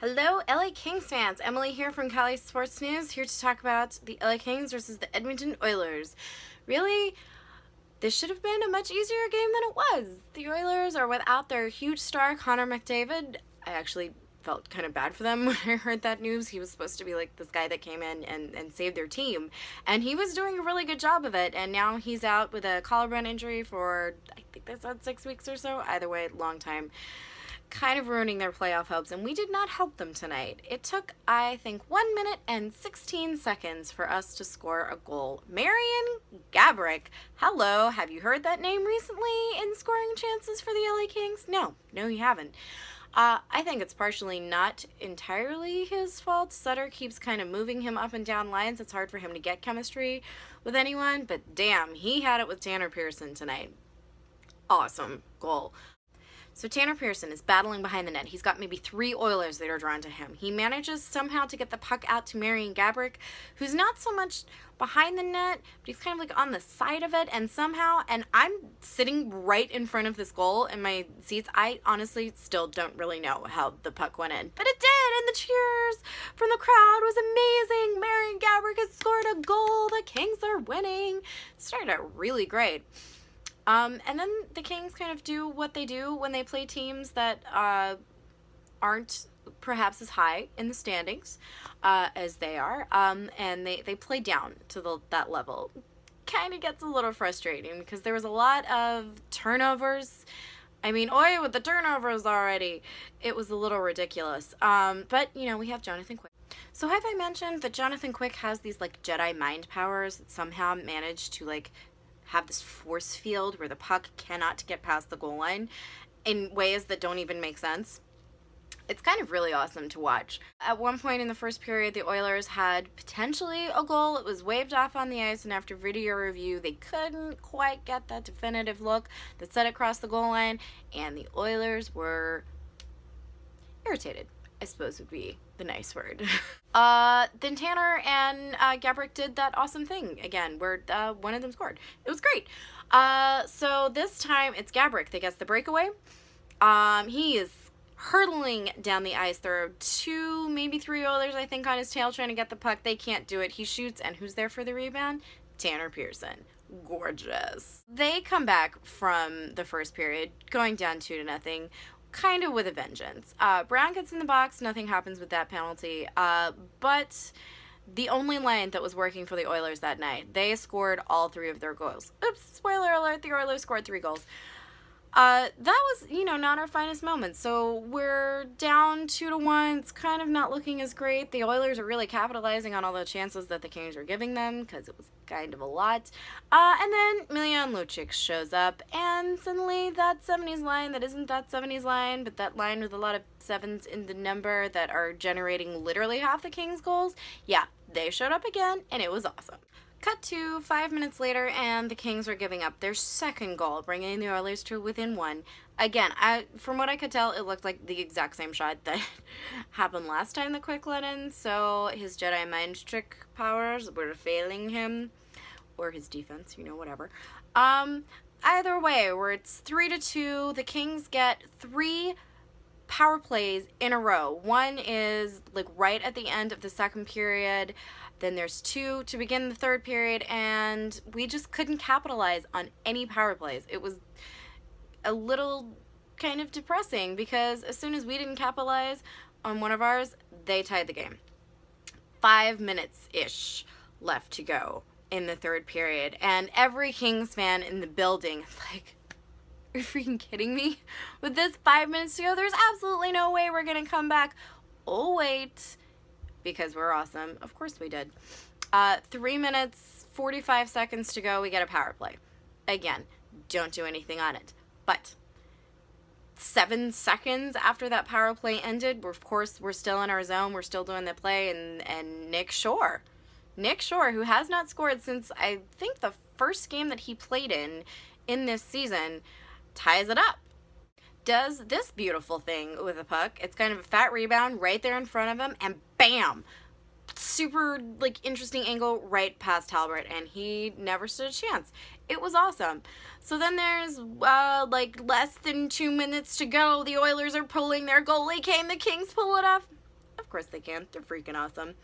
Hello, LA Kings fans. Emily here from Cali Sports News, here to talk about the LA Kings versus the Edmonton Oilers. Really, this should have been a much easier game than it was. The Oilers are without their huge star, Connor McDavid. I actually felt kind of bad for them when I heard that news. He was supposed to be like this guy that came in and saved their team. And he was doing a really good job of it. And now he's out with a collarbone injury for, I think they said 6 weeks or so. Either way, long time. Kind of ruining their playoff hopes, and we did not help them tonight. It took, I think, 1 minute and 16 seconds for us to score a goal. Marian Gaborik. Hello, have you heard that name recently in scoring chances for the LA Kings? No, you haven't. I think it's partially not entirely his fault. Sutter keeps kind of moving him up and down lines. It's hard for him to get chemistry with anyone, but damn, he had it with Tanner Pearson tonight. Awesome goal. So Tanner Pearson is battling behind the net. He's got maybe 3 Oilers that are drawn to him. He manages somehow to get the puck out to Marian Gaborik, who's not so much behind the net, but he's kind of like on the side of it, and I'm sitting right in front of this goal in my seats. I honestly still don't really know how the puck went in, but it did, and the cheers from the crowd was amazing. Marian Gaborik has scored a goal. The Kings are winning. Started out really great. And then the Kings kind of do what they do when they play teams that aren't perhaps as high in the standings as they are, and they play down to that level. Kind of gets a little frustrating because there was a lot of turnovers. I mean, with the turnovers already, it was a little ridiculous. But, we have Jonathan Quick. So have I mentioned that Jonathan Quick has these, Jedi mind powers that somehow managed to, have this force field where the puck cannot get past the goal line in ways that don't even make sense? It's kind of really awesome to watch. At one point in the first period, the Oilers had potentially a goal. It was waved off on the ice, and after video review, they couldn't quite get that definitive look that set it across the goal line, and the Oilers were irritated, I suppose would be the nice word. Then Tanner and Gaborik did that awesome thing again, where one of them scored. It was great. So this time it's Gaborik that gets the breakaway. He is hurtling down the ice. There are 2, maybe 3 Oilers, I think, on his tail trying to get the puck. They can't do it. He shoots, and who's there for the rebound? Tanner Pearson. Gorgeous. They come back from the first period, going down 2-0. Kind of with a vengeance. Brown gets in the box, nothing happens with that penalty, but the only line that was working for the Oilers that night, they scored all 3 of their goals. Oops, spoiler alert, the Oilers scored 3 goals. That was, not our finest moment. So we're down 2-1. It's kind of not looking as great. The Oilers are really capitalizing on all the chances that the Kings were giving them because it was kind of a lot. And then Miljan Lucic shows up, and suddenly that 70s line that isn't that 70s line, but that line with a lot of 7s in the number that are generating literally half the Kings' goals, yeah, they showed up again, and it was awesome. Cut to 5 minutes later, and the Kings are giving up their second goal, bringing the Oilers to within 1. Again, from what I could tell, it looked like the exact same shot that happened last time the Quick let in, so his Jedi mind trick powers were failing him, or his defense, whatever. Either way, where it's 3-2, the Kings get 3 power plays in a row. One is right at the end of the second period. Then there's 2 to begin the third period, and we just couldn't capitalize on any power plays. It was a little kind of depressing because as soon as we didn't capitalize on one of ours, they tied the game. 5 minutes-ish left to go in the third period, and every Kings fan in the building is like, are you freaking kidding me? With this 5 minutes to go, there's absolutely no way we're gonna come back. Oh, wait. Because we're awesome. Of course we did. 3 minutes, 45 seconds to go, we get a power play. Again, don't do anything on it. But 7 seconds after that power play ended, we're still in our zone, we're still doing the play, and Nick Shore, who has not scored since I think the first game that he played in this season, ties it up. Does this beautiful thing with a puck. It's kind of a fat rebound right there in front of him, and bam! Super, interesting angle right past Talbot, and he never stood a chance. It was awesome. So then there's, less than 2 minutes to go. The Oilers are pulling their goalie. Can the Kings pull it off? Of course they can. They're freaking awesome.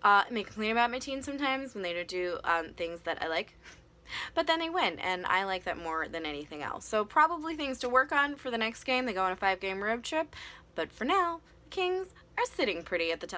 I may complain about my team sometimes when they don't do things that I like. But then they win, and I like that more than anything else. So probably things to work on for the next game. They go on a 5-game road trip. But for now, the Kings are sitting pretty at the top.